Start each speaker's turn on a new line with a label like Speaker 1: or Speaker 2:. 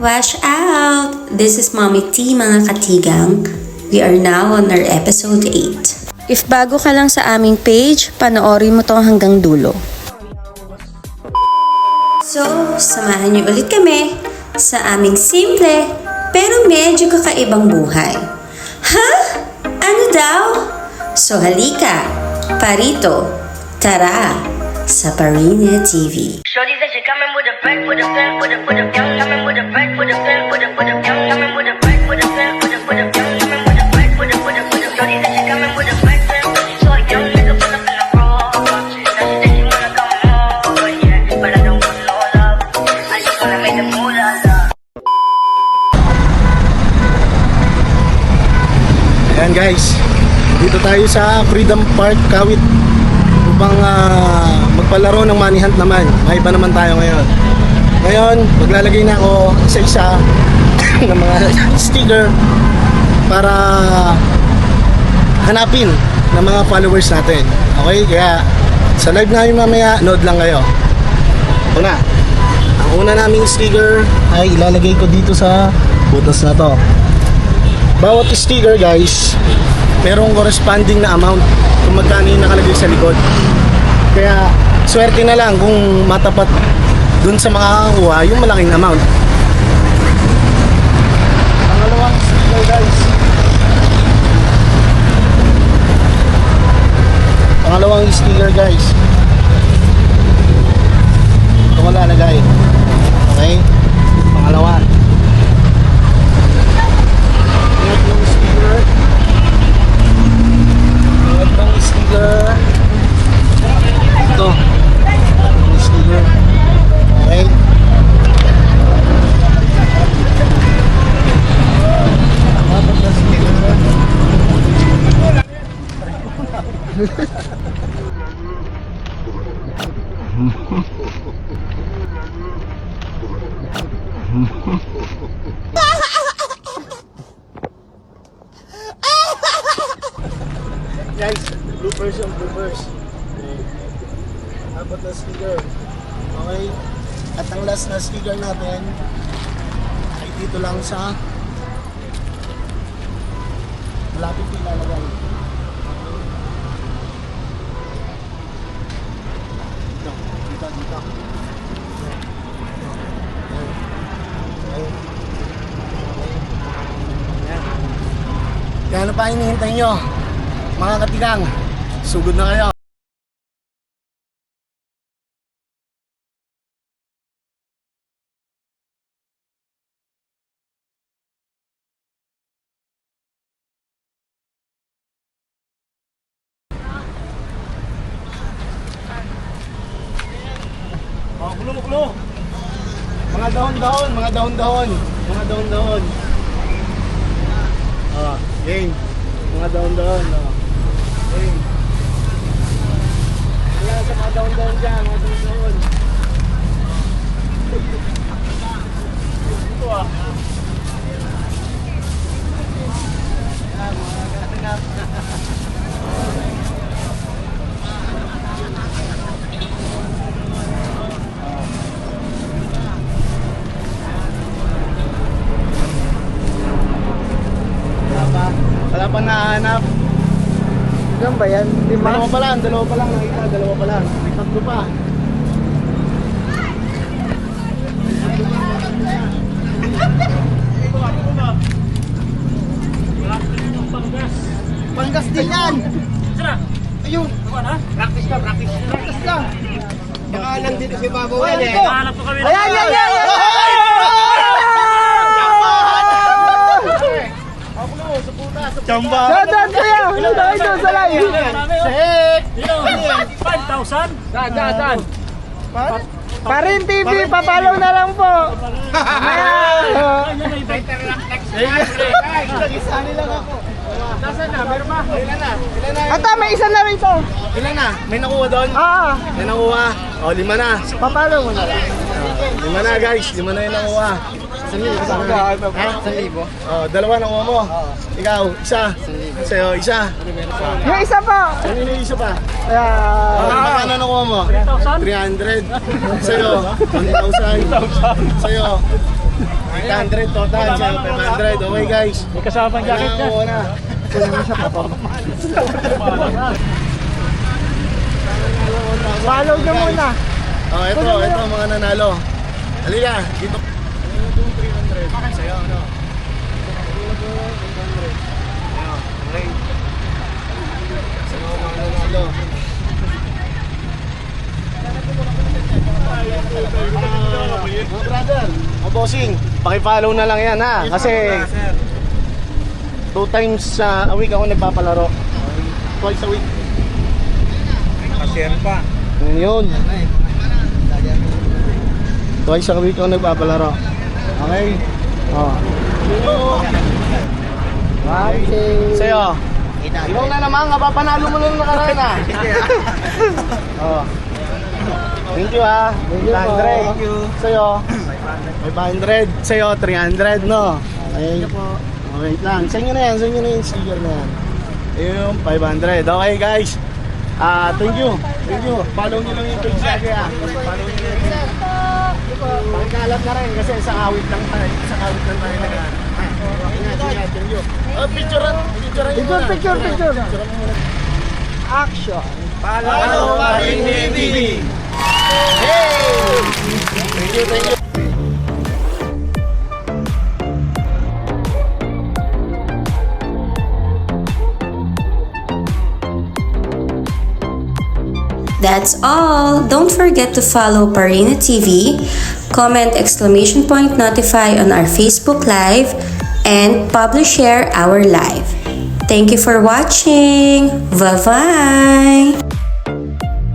Speaker 1: Watch out! This is Mommy T, mga katigang. We are now on our episode 8. If bago ka lang sa aming page, panoorin mo to hanggang dulo. So, samahan niyo ulit kami sa aming simple pero medyo kakaibang buhay. Ha? Ano daw? So halika, parito, tara sa Parina TV.
Speaker 2: Shorty said she coming with a bag, with a plan, with a young, coming with a bag, with a plan, with a young, coming with a bag, with a plan, with a young, coming with a bag, with a. Shorty said she coming with a bag, so a young nigga pull up in the bra. Now she said she wanna come home, yeah, but I don't want no love. I just wanna make the moolah love.
Speaker 3: Ayan guys, dito tayo sa Freedom Park, Kawit upang magpalaro ng money hunt naman. May iba naman tayo ngayon. Ngayon, maglalagay na ako isa-isa ng mga sticker para hanapin ng mga followers natin. Okay, kaya sa live namin mamaya, nood lang kayo. Una, ang una naming sticker ay ilalagay ko dito sa butas na to. Bawat sticker guys, merong corresponding na amount kung magkano yung nakalagay sa likod. Kaya swerte na lang kung matapat dun sa makakakuha yung malaking amount. Pangalawang sticker guys. Pangalawang sticker guys. Ito ko lalagay. Okay? Pangalawa. Pangatlong sticker. Pangatlong sticker. Ito. Pangatlong sticker. Okay? Apat na sticker. Guys, bloopers yung bloopers. Apat na sticker. Okay? At ang last na sticker natin ay dito lang sa malapit na ilalagay. Dito. Kaya ano pa hinihintay nyo? Mga katigang, sugod na kayo. Oh, kulo. Mga dahon-dahon. Mga dahon-dahon. Ah, game. Mga dahon-dahon. Game. Wala sa mga dahon-dahon dyan. Mga dahon-dahon. Ito ah. Yan, mga ganap. Wala pa nahanap.
Speaker 4: Ilan ba yan?
Speaker 3: Dalawa pa lang nakita, dalawa pa lang. May tatlo pa. Panggas din yan. Ayun. Practice lang. Baka lang dito si Babaw yan eh. Ayan. Chamba.
Speaker 4: Dadan kuya! Ito sa layo!
Speaker 3: Sek!
Speaker 5: 5,000?
Speaker 4: Dadan! Parin TV, papalaw na lang po!
Speaker 3: Nag-isani lang ako.
Speaker 5: Nasaan na? Meron ba?
Speaker 3: Ilan na?
Speaker 4: Ata, may isa na rito!
Speaker 3: Ilan na? May nakuha doon? May nakuha. O, 5 na.
Speaker 4: Papalaw mo na lang.
Speaker 3: 5 na guys. 5 na yung nakuha. 1,000. Oh, 2 nakuha mo. Ikaw, isa. Sa'yo, isa.
Speaker 4: Yung isa po!
Speaker 3: Kanino yung isa pa?
Speaker 4: Ayan.
Speaker 3: Magkano nakuha mo? 300. Sa'yo, 1,000. Sa'yo, 800 total, sa'yo 500. Okay guys.
Speaker 5: May kasama pang jacket
Speaker 3: Kailangan
Speaker 5: dyan.
Speaker 3: ko na.
Speaker 4: Follow nyo muna.
Speaker 3: Oh, ito mga nanalo. Halika, dito. Yung 300. Sa'yo, ano? Okay. Sa'yo, mga nanalo. Mga brother, mga bossing, paki-follow na lang yan ha. Kasi 2 times a week ako nagpapalaro. Twice a week.
Speaker 5: Nakashare pa.
Speaker 3: Yun. Twice a week ako nagpapalaro. Okay? Oh. Sa'yo. Ikaw na naman, kapapanalo mo lang nakaraan ah. Oh. Thank you ah. 500. Sa'yo. 500. Sa'yo, 300 no? Okay. Wait lang. Saan nyo na yan? Saan nyo na yung sticker na yan? Yung 500. Okay guys. Thank you. Thank you. Follow nyo lang yung page lagi ah. Follow nyo lang yung pakikalat na rin kasi isang awit lang tayo. Isang awit lang tayo nag-ano. Ingat. Thank you. Picturean. Picturean nyo muna.
Speaker 4: Picture.
Speaker 3: Picturean mo muna.
Speaker 4: Action.
Speaker 3: Follow Parin TV. Hey! Thank you.
Speaker 1: That's all. Don't forget to follow Parina TV, comment !notify on our Facebook Live, and publish share our live. Thank you for watching. Bye-bye!